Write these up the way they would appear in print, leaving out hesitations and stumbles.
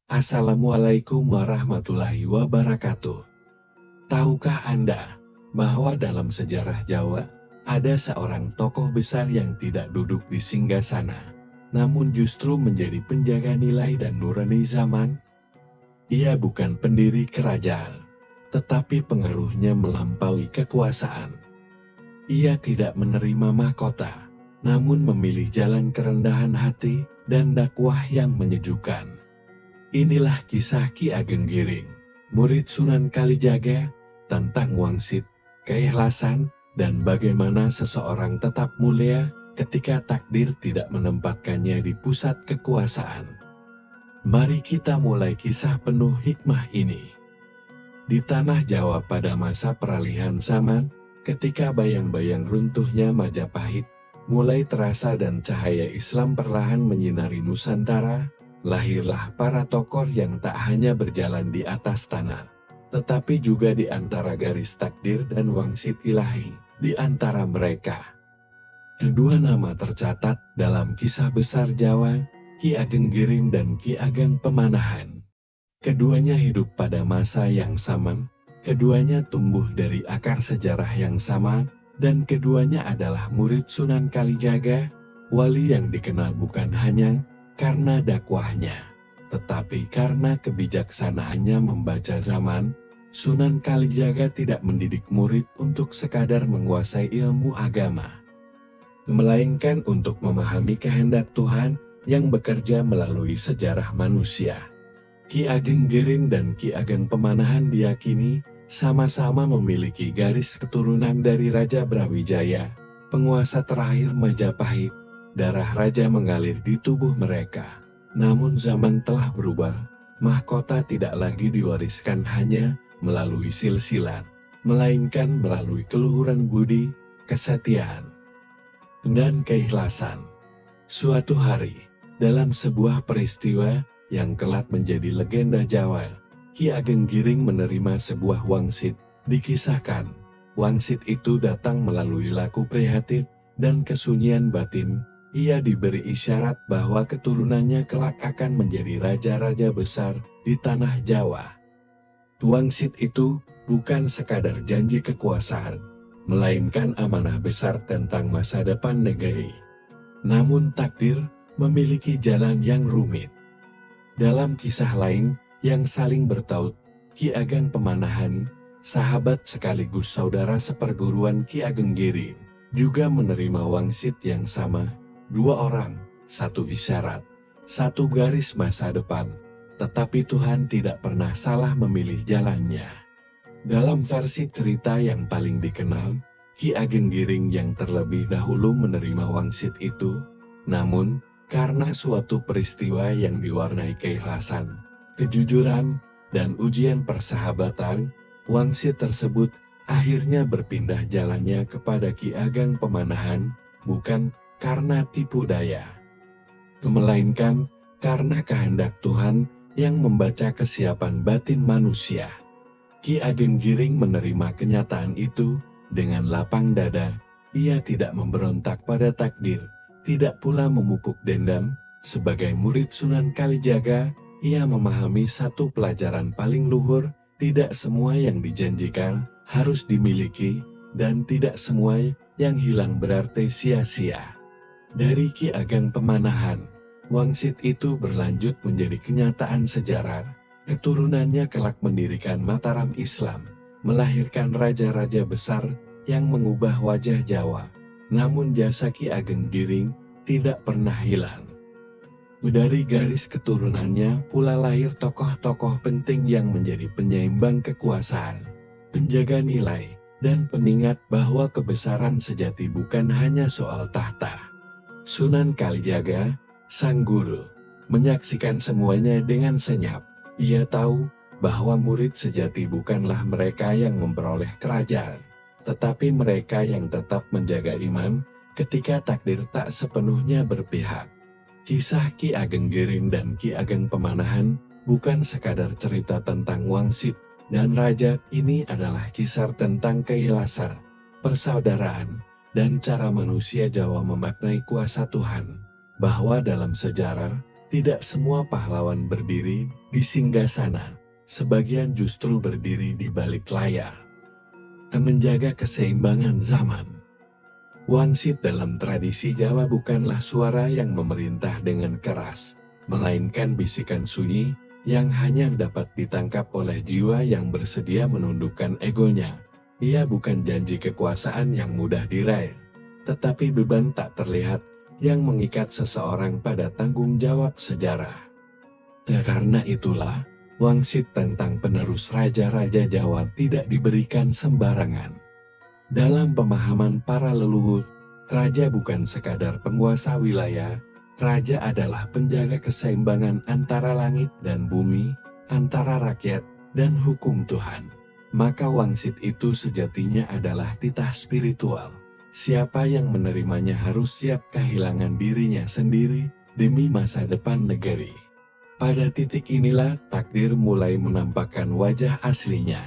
Assalamualaikum warahmatullahi wabarakatuh. Tahukah Anda bahwa dalam sejarah Jawa ada seorang tokoh besar yang tidak duduk di singgasana, namun justru menjadi penjaga nilai dan nurani zaman? Ia bukan pendiri kerajaan, tetapi pengaruhnya melampaui kekuasaan. Ia tidak menerima mahkota, namun memilih jalan kerendahan hati dan dakwah yang menyejukkan. Inilah kisah Ki Ageng Giring, murid Sunan Kalijaga, tentang wangsit, keikhlasan, dan bagaimana seseorang tetap mulia ketika takdir tidak menempatkannya di pusat kekuasaan. Mari kita mulai kisah penuh hikmah ini. Di tanah Jawa pada masa peralihan zaman, ketika bayang-bayang runtuhnya Majapahit mulai terasa dan cahaya Islam perlahan menyinari Nusantara, lahirlah para tokoh yang tak hanya berjalan di atas tanah, tetapi juga di antara garis takdir dan wangsit ilahi di antara mereka. Kedua nama tercatat dalam kisah besar Jawa, Ki Ageng Giring dan Ki Ageng Pemanahan. Keduanya hidup pada masa yang sama, keduanya tumbuh dari akar sejarah yang sama, dan keduanya adalah murid Sunan Kalijaga, wali yang dikenal bukan hanya karena dakwahnya, tetapi karena kebijaksanaannya membaca zaman. Sunan Kalijaga tidak mendidik murid untuk sekadar menguasai ilmu agama, melainkan untuk memahami kehendak Tuhan yang bekerja melalui sejarah manusia. Ki Ageng Giring dan Ki Ageng Pemanahan diyakini sama-sama memiliki garis keturunan dari Raja Brawijaya, penguasa terakhir Majapahit. Darah raja mengalir di tubuh mereka. Namun zaman telah berubah, mahkota tidak lagi diwariskan hanya melalui silsilat, melainkan melalui keluhuran budi, kesetiaan, dan keikhlasan. Suatu hari, dalam sebuah peristiwa yang kelak menjadi legenda Jawa, Ki Ageng Giring menerima sebuah wangsit. Dikisahkan, wangsit itu datang melalui laku prihatin dan kesunyian batin. Ia diberi isyarat bahwa keturunannya kelak akan menjadi raja-raja besar di tanah Jawa. Wangsit itu bukan sekadar janji kekuasaan, melainkan amanah besar tentang masa depan negeri. Namun takdir memiliki jalan yang rumit. Dalam kisah lain yang saling bertaut, Ki Ageng Pemanahan, sahabat sekaligus saudara seperguruan Ki Ageng Giring, juga menerima wangsit yang sama. Dua orang, satu isyarat, satu garis masa depan, tetapi Tuhan tidak pernah salah memilih jalannya. Dalam versi cerita yang paling dikenal, Ki Ageng Giring yang terlebih dahulu menerima wangsit itu, namun karena suatu peristiwa yang diwarnai keikhlasan, kejujuran, dan ujian persahabatan, wangsit tersebut akhirnya berpindah jalannya kepada Ki Ageng Pemanahan, bukan karena tipu daya, melainkan karena kehendak Tuhan yang membaca kesiapan batin manusia. Ki Ageng Giring menerima kenyataan itu dengan lapang dada. Ia tidak memberontak pada takdir, tidak pula memupuk dendam. Sebagai murid Sunan Kalijaga, ia memahami satu pelajaran paling luhur: tidak semua yang dijanjikan harus dimiliki, dan tidak semua yang hilang berarti sia-sia. Dari Ki Ageng Pemanahan, wangsit itu berlanjut menjadi kenyataan sejarah. Keturunannya kelak mendirikan Mataram Islam, melahirkan raja-raja besar yang mengubah wajah Jawa. Namun jasa Ki Ageng Giring tidak pernah hilang. Dari garis keturunannya pula lahir tokoh-tokoh penting yang menjadi penyeimbang kekuasaan, penjaga nilai, dan pengingat bahwa kebesaran sejati bukan hanya soal tahta. Sunan Kalijaga, sang guru, menyaksikan semuanya dengan senyap. Ia tahu bahwa murid sejati bukanlah mereka yang memperoleh kerajaan, tetapi mereka yang tetap menjaga iman ketika takdir tak sepenuhnya berpihak. Kisah Ki Ageng Giring dan Ki Ageng Pemanahan bukan sekadar cerita tentang wangsit dan raja. Ini adalah kisah tentang keikhlasan, persaudaraan, dan cara manusia Jawa memaknai kuasa Tuhan. Bahwa dalam sejarah, Tidak semua pahlawan berdiri di singgasana, sebagian justru berdiri di balik layar. Menjaga keseimbangan zaman. Wangsit dalam tradisi Jawa bukanlah suara yang memerintah dengan keras, melainkan bisikan sunyi yang hanya dapat ditangkap oleh jiwa yang bersedia menundukkan egonya. Ia bukan janji kekuasaan yang mudah diraih, tetapi beban tak terlihat yang mengikat seseorang pada tanggung jawab sejarah. Karena itulah, wangsit tentang penerus raja-raja Jawa tidak diberikan sembarangan. Dalam pemahaman para leluhur, raja bukan sekadar penguasa wilayah, raja adalah penjaga keseimbangan antara langit dan bumi, antara rakyat dan hukum Tuhan. Maka wangsit itu sejatinya adalah titah spiritual. Siapa yang menerimanya harus siap kehilangan dirinya sendiri demi masa depan negeri. Pada titik inilah takdir mulai menampakkan wajah aslinya.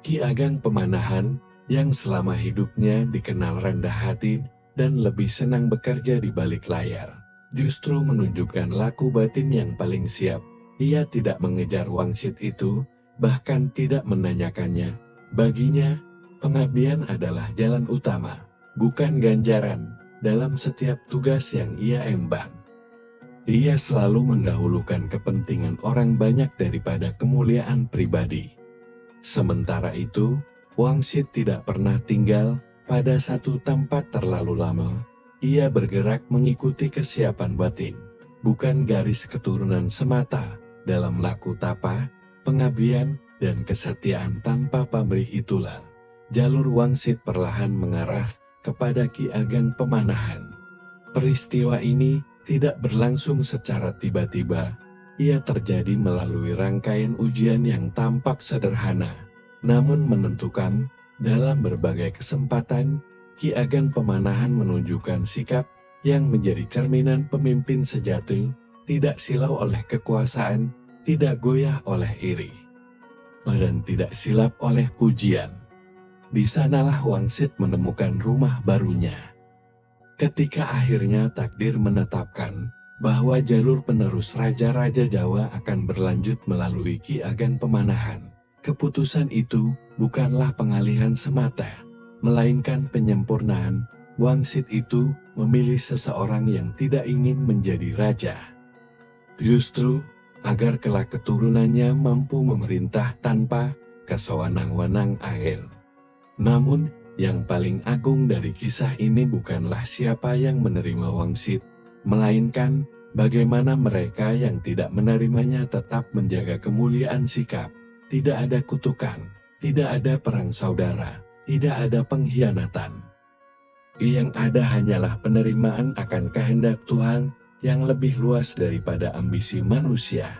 Ki Ageng Pemanahan, yang selama hidupnya dikenal rendah hati dan lebih senang bekerja di balik layar, justru menunjukkan laku batin yang paling siap. Ia tidak mengejar wangsit itu, bahkan tidak menanyakannya. Baginya, pengabdian adalah jalan utama, bukan ganjaran, dalam setiap tugas yang ia emban. Ia selalu mendahulukan kepentingan orang banyak daripada kemuliaan pribadi. Sementara itu, wangsit tidak pernah tinggal pada satu tempat terlalu lama. Ia bergerak mengikuti kesiapan batin, bukan garis keturunan semata. Dalam laku tapa, pengabdian, dan kesetiaan tanpa pamrih itulah jalur wangsit perlahan mengarah kepada Ki Ageng Pemanahan. Peristiwa ini tidak berlangsung secara tiba-tiba. Ia terjadi melalui rangkaian ujian yang tampak sederhana, namun menentukan. Dalam berbagai kesempatan, Ki Ageng Pemanahan menunjukkan sikap yang menjadi cerminan pemimpin sejati, tidak silau oleh kekuasaan, tidak goyah oleh iri, dan tidak silap oleh pujian. Di sanalah wangsit menemukan rumah barunya. Ketika akhirnya takdir menetapkan bahwa jalur penerus raja-raja Jawa akan berlanjut melalui Ki Ageng Pemanahan, keputusan itu bukanlah pengalihan semata, melainkan penyempurnaan. Wangsit itu memilih seseorang yang tidak ingin menjadi raja, justru agar kelak keturunannya mampu memerintah tanpa kesewenang-wenang akhir. Namun, yang paling agung dari kisah ini bukanlah siapa yang menerima wangsit, melainkan bagaimana mereka yang tidak menerimanya tetap menjaga kemuliaan sikap. Tidak ada kutukan, tidak ada perang saudara, tidak ada pengkhianatan. Yang ada hanyalah penerimaan akan kehendak Tuhan yang lebih luas daripada ambisi manusia.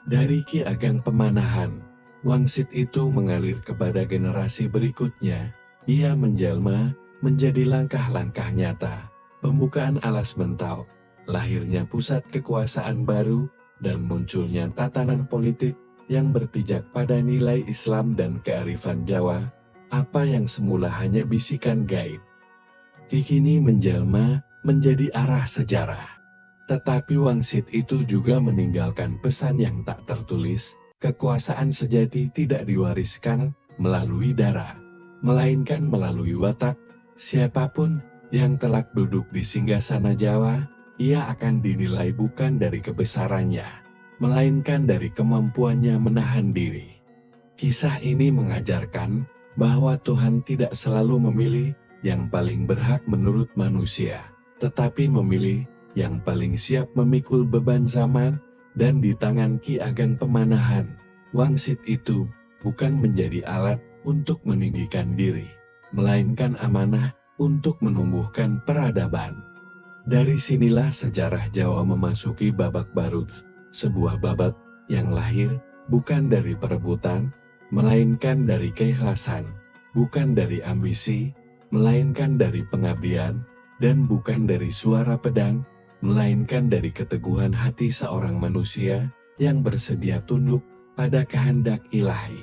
Dari Ki Ageng Pemanahan, wangsit itu mengalir kepada generasi berikutnya. Ia menjelma menjadi langkah-langkah nyata, pembukaan alas mentau, lahirnya pusat kekuasaan baru, dan munculnya tatanan politik yang berpijak pada nilai Islam dan kearifan Jawa. Apa yang semula hanya bisikan gaib, kini menjelma menjadi arah sejarah. Tetapi wangsit itu juga meninggalkan pesan yang tak tertulis. Kekuasaan sejati tidak diwariskan melalui darah, melainkan melalui watak. Siapapun yang kelak duduk di singgasana Jawa, ia akan dinilai bukan dari kebesarannya, melainkan dari kemampuannya menahan diri. Kisah ini mengajarkan bahwa Tuhan tidak selalu memilih yang paling berhak menurut manusia, tetapi memilih yang paling siap memikul beban zaman. Dan di tangan Ki Ageng Pemanahan, wangsit itu bukan menjadi alat untuk meninggikan diri, melainkan amanah untuk menumbuhkan peradaban. Dari sinilah sejarah Jawa memasuki babak baru, sebuah babak yang lahir bukan dari perebutan, melainkan dari keikhlasan, bukan dari ambisi, melainkan dari pengabdian, dan bukan dari suara pedang, melainkan dari keteguhan hati seorang manusia yang bersedia tunduk pada kehendak ilahi.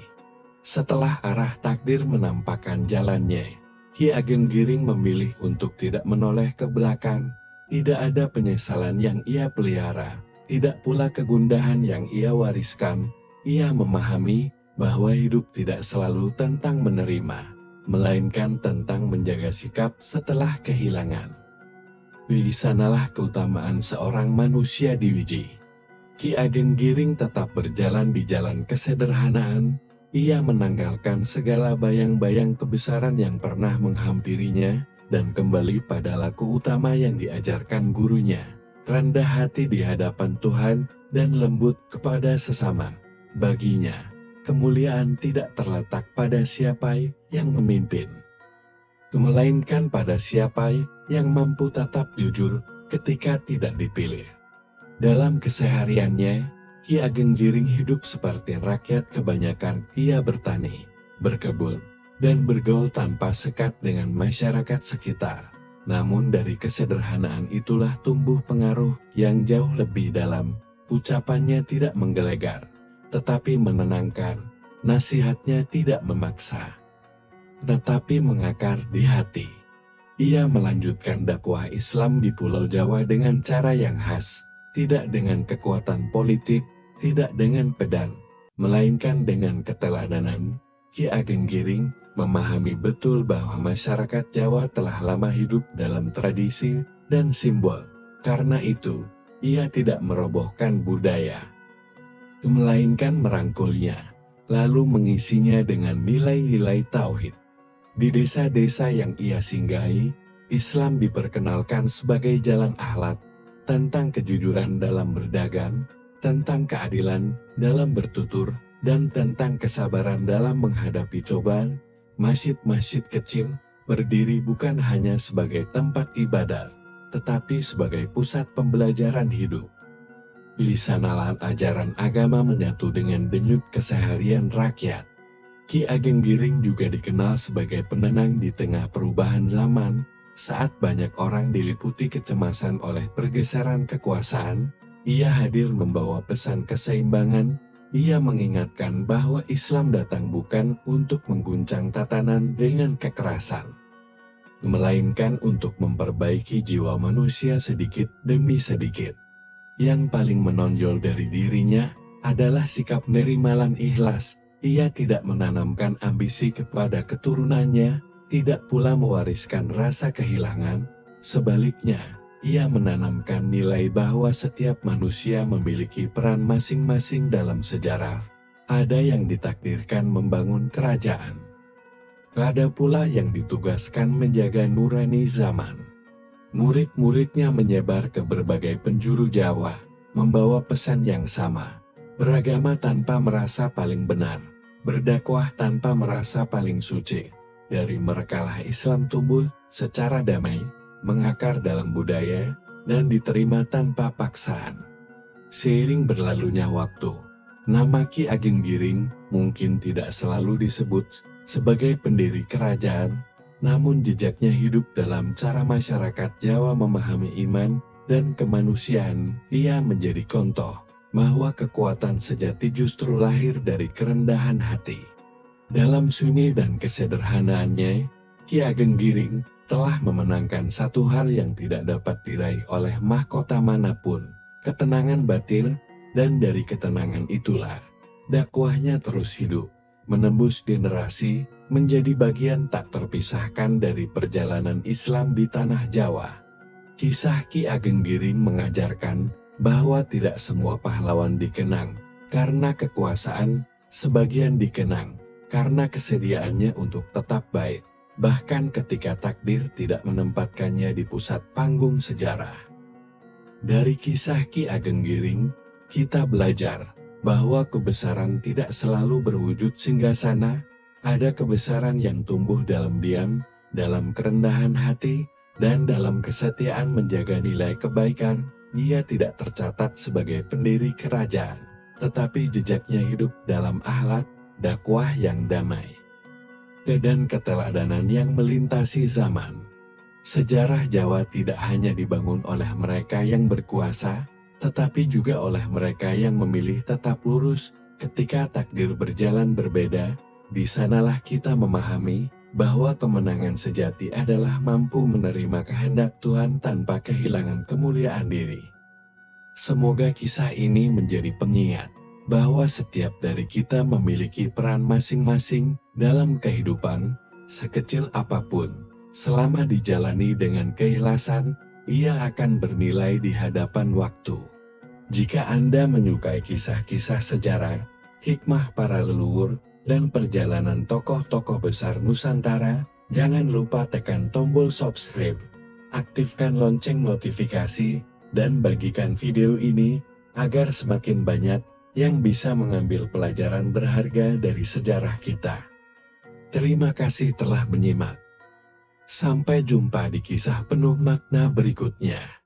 Setelah arah takdir menampakkan jalannya, Ki Ageng Giring memilih untuk tidak menoleh ke belakang. Tidak ada penyesalan yang ia pelihara, tidak pula kegundahan yang ia wariskan. Ia memahami bahwa hidup tidak selalu tentang menerima, melainkan tentang menjaga sikap setelah kehilangan. Di sanalah keutamaan seorang manusia diuji. Ki Ageng Giring tetap berjalan di jalan kesederhanaan. Ia menanggalkan segala bayang-bayang kebesaran yang pernah menghampirinya, dan kembali pada laku utama yang diajarkan gurunya, rendah hati di hadapan Tuhan, dan lembut kepada sesama. Baginya, kemuliaan tidak terletak pada siapa yang memimpin, melainkan pada siapa yang mampu tetap jujur ketika tidak dipilih. Dalam kesehariannya, Ki Ageng Giring hidup seperti rakyat kebanyakan. Ia bertani, berkebun, dan bergaul tanpa sekat dengan masyarakat sekitar. Namun dari kesederhanaan itulah tumbuh pengaruh yang jauh lebih dalam. Ucapannya tidak menggelegar, tetapi menenangkan. Nasihatnya tidak memaksa, tetapi mengakar di hati. Ia melanjutkan dakwah Islam di Pulau Jawa dengan cara yang khas, tidak dengan kekuatan politik, tidak dengan pedang, melainkan dengan keteladanan. Ki Ageng Giring memahami betul bahwa masyarakat Jawa telah lama hidup dalam tradisi dan simbol. Karena itu, ia tidak merobohkan budaya, melainkan merangkulnya, lalu mengisinya dengan nilai-nilai tauhid. Di desa-desa yang ia singgahi, Islam diperkenalkan sebagai jalan akhlak, tentang kejujuran dalam berdagang, tentang keadilan dalam bertutur, dan tentang kesabaran dalam menghadapi cobaan. Masjid-masjid kecil berdiri bukan hanya sebagai tempat ibadah, tetapi sebagai pusat pembelajaran hidup. Di sanalah ajaran agama menyatu dengan denyut keseharian rakyat. Ki Ageng Giring juga dikenal sebagai penenang di tengah perubahan zaman. Saat banyak orang diliputi kecemasan oleh pergeseran kekuasaan, ia hadir membawa pesan keseimbangan. Ia mengingatkan bahwa Islam datang bukan untuk mengguncang tatanan dengan kekerasan, melainkan untuk memperbaiki jiwa manusia sedikit demi sedikit. Yang paling menonjol dari dirinya adalah sikap nerimalan ikhlas. Ia tidak menanamkan ambisi kepada keturunannya, tidak pula mewariskan rasa kehilangan. Sebaliknya, ia menanamkan nilai bahwa setiap manusia memiliki peran masing-masing dalam sejarah. Ada yang ditakdirkan membangun kerajaan, ada pula yang ditugaskan menjaga nurani zaman. Murid-muridnya menyebar ke berbagai penjuru Jawa, membawa pesan yang sama: beragama tanpa merasa paling benar, berdakwah tanpa merasa paling suci. Dari merekalah Islam tumbuh secara damai, mengakar dalam budaya, dan diterima tanpa paksaan. Seiring berlalunya waktu, nama Ki Ageng Giring mungkin tidak selalu disebut sebagai pendiri kerajaan, namun jejaknya hidup dalam cara masyarakat Jawa memahami iman dan kemanusiaan. Ia menjadi contoh bahwa kekuatan sejati justru lahir dari kerendahan hati. Dalam sunyi dan kesederhanaannya, Ki Ageng Giring telah memenangkan satu hal yang tidak dapat diraih oleh mahkota manapun, ketenangan batin, dan dari ketenangan itulah dakwahnya terus hidup, menembus generasi, menjadi bagian tak terpisahkan dari perjalanan Islam di tanah Jawa. Kisah Ki Ageng Giring mengajarkan bahwa tidak semua pahlawan dikenang karena kekuasaan, sebagian dikenang karena kesediaannya untuk tetap baik, bahkan ketika takdir tidak menempatkannya di pusat panggung sejarah. Dari kisah Ki Ageng Giring, kita belajar bahwa kebesaran tidak selalu berwujud singgasana. Ada kebesaran yang tumbuh dalam diam, dalam kerendahan hati, dan dalam kesetiaan menjaga nilai kebaikan. Dia tidak tercatat sebagai pendiri kerajaan, tetapi jejaknya hidup dalam akhlak, dakwah yang damai, dan keteladanan yang melintasi zaman. Sejarah Jawa tidak hanya dibangun oleh mereka yang berkuasa, tetapi juga oleh mereka yang memilih tetap lurus ketika takdir berjalan berbeda. Di sanalah kita memahami bahwa kemenangan sejati adalah mampu menerima kehendak Tuhan tanpa kehilangan kemuliaan diri. Semoga kisah ini menjadi pengingat bahwa setiap dari kita memiliki peran masing-masing dalam kehidupan, sekecil apapun. Selama dijalani dengan keikhlasan, ia akan bernilai di hadapan waktu. Jika Anda menyukai kisah-kisah sejarah, hikmah para leluhur, dan perjalanan tokoh-tokoh besar Nusantara, jangan lupa tekan tombol subscribe, aktifkan lonceng notifikasi, dan bagikan video ini agar semakin banyak yang bisa mengambil pelajaran berharga dari sejarah kita. Terima kasih telah menyimak. Sampai jumpa di kisah penuh makna berikutnya.